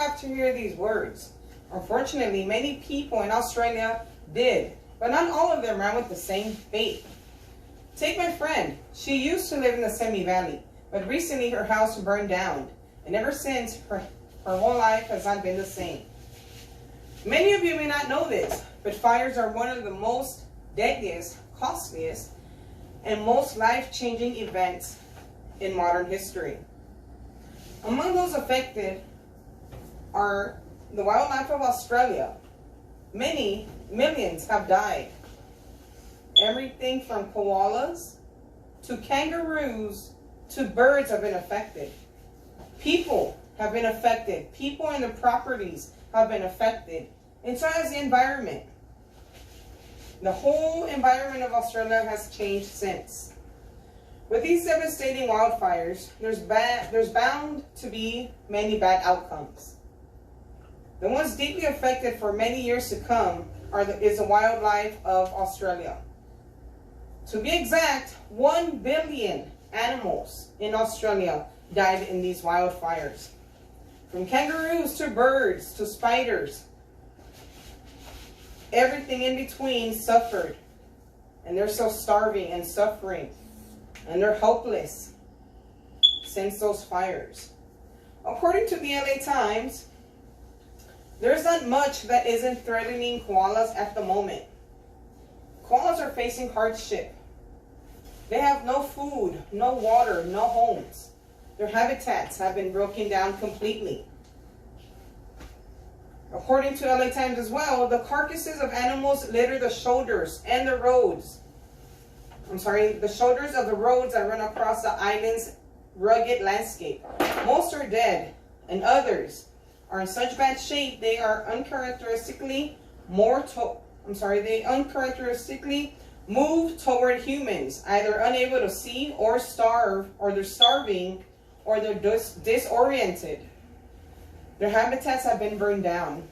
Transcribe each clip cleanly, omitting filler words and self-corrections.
have to hear these words. Unfortunately, many people in Australia did, but not all of them ran with the same fate. Take my friend. She used to live in the Semi Valley, but recently her house burned down, and ever since, her whole life has not been the same. Many of you may not know this, but fires are one of the most deadliest, costliest, and most life-changing events in modern history. Among those affected are the wildlife of Australia. Millions have died. Everything from koalas to kangaroos to birds have been affected. People have been affected. People and their properties have been affected. And so has the environment. The whole environment of Australia has changed since. With these devastating wildfires, there's bound to be many bad outcomes. The ones deeply affected for many years to come is the wildlife of Australia. To be exact, 1 billion animals in Australia died in these wildfires. From kangaroos to birds to spiders, everything in between suffered. And they're still starving and suffering. And they're helpless since those fires. According to the LA Times, there's not much that isn't threatening koalas at the moment. Koalas are facing hardship. They have no food, no water, no homes. Their habitats have been broken down completely. According to LA Times as well, the carcasses of animals litter the shoulders and the roads. The shoulders of the roads that run across the island's rugged landscape. Most are dead, and others are in such bad shape they are uncharacteristically move toward humans, either unable to see or starve, or they're starving, or they're disoriented. Their habitats have been burned down.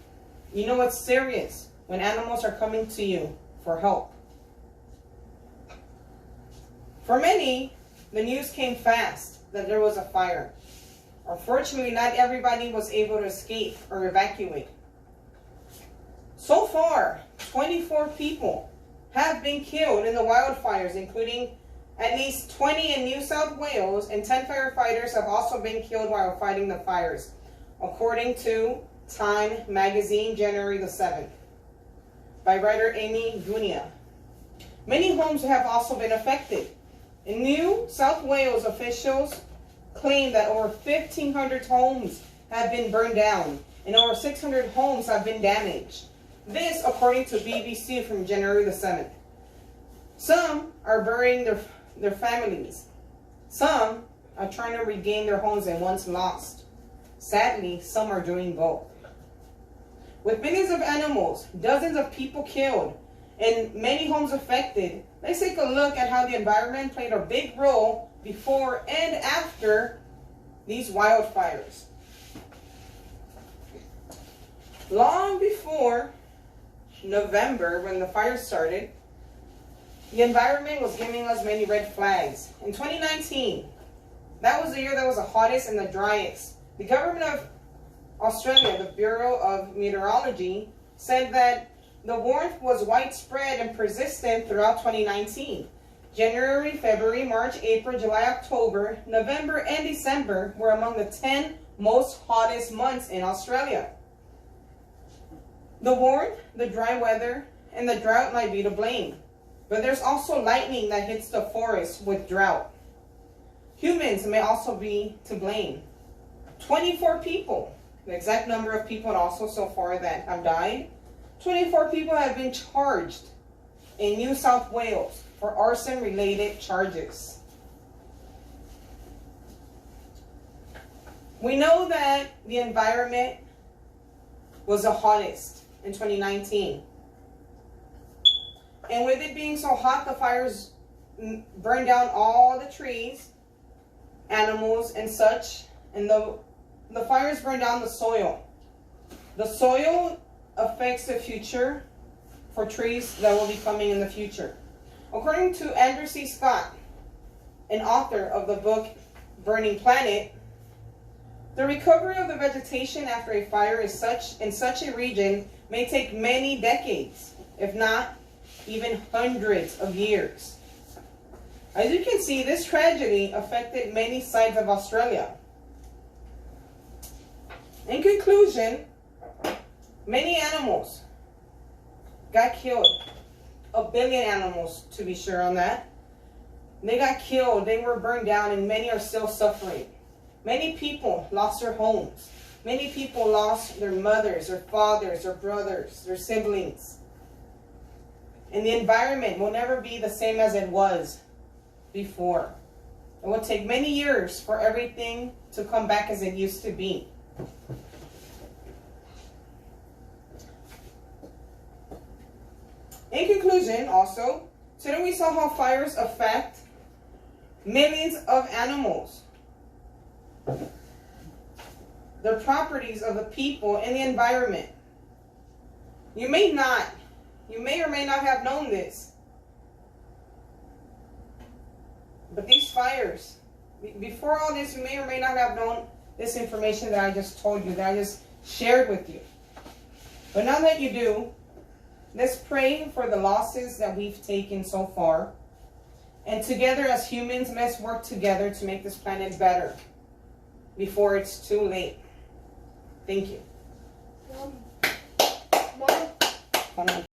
You know it's serious when animals are coming to you for help. For many, the news came fast that there was a fire. Unfortunately, not everybody was able to escape or evacuate. So far, 24 people have been killed in the wildfires, including at least 20 in New South Wales, and 10 firefighters have also been killed while fighting the fires, according to Time magazine, January the 7th, by writer Amy Gunia. Many homes have also been affected. In New South Wales, officials claim that over 1,500 homes have been burned down and over 600 homes have been damaged. This, according to BBC from January the 7th. Some are burying their families. Some are trying to regain their homes they once lost. Sadly, some are doing both. With millions of animals, dozens of people killed, and many homes affected, let's take a look at how the environment played a big role before and after these wildfires. Long before November, when the fire started, the environment was giving us many red flags. In 2019, that was the year that was the hottest and the driest. The government of Australia, the Bureau of Meteorology, said that the warmth was widespread and persistent throughout 2019. January, February, March, April, July, October, November, and December were among the 10 most hottest months in Australia. The warmth, the dry weather, and the drought might be to blame, but there's also lightning that hits the forest with drought. Humans may also be to blame. 24 people, the exact number of people also so far that have died, 24 people have been charged in New South Wales for arson-related charges. We know that the environment was the hottest in 2019. And with it being so hot, the fires burned down all the trees, animals, and such. And the fires burned down the soil. The soil affects the future for trees that will be coming in the future. According to Andrew C. Scott, an author of the book Burning Planet, The recovery of the vegetation after a fire is in such a region may take many decades, if not even hundreds of years. As you can see, this tragedy affected many sides of Australia. In conclusion, many animals got killed. 1 billion animals, to be sure on that. They got killed, they were burned down, and many are still suffering. Many people lost their homes. Many people lost their mothers, their fathers, their brothers, their siblings. And the environment will never be the same as it was before. It will take many years for everything to come back as it used to be. In conclusion, also, today we saw how fires affect millions of animals, the properties of the people and the environment. You may or may not have known this, but these fires, before all this, you may or may not have known this information that I just told you, that I just shared with you. But now that you do, let's pray for the losses that we've taken so far. And together as humans, let's work together to make this planet better before it's too late. Thank you. Mom.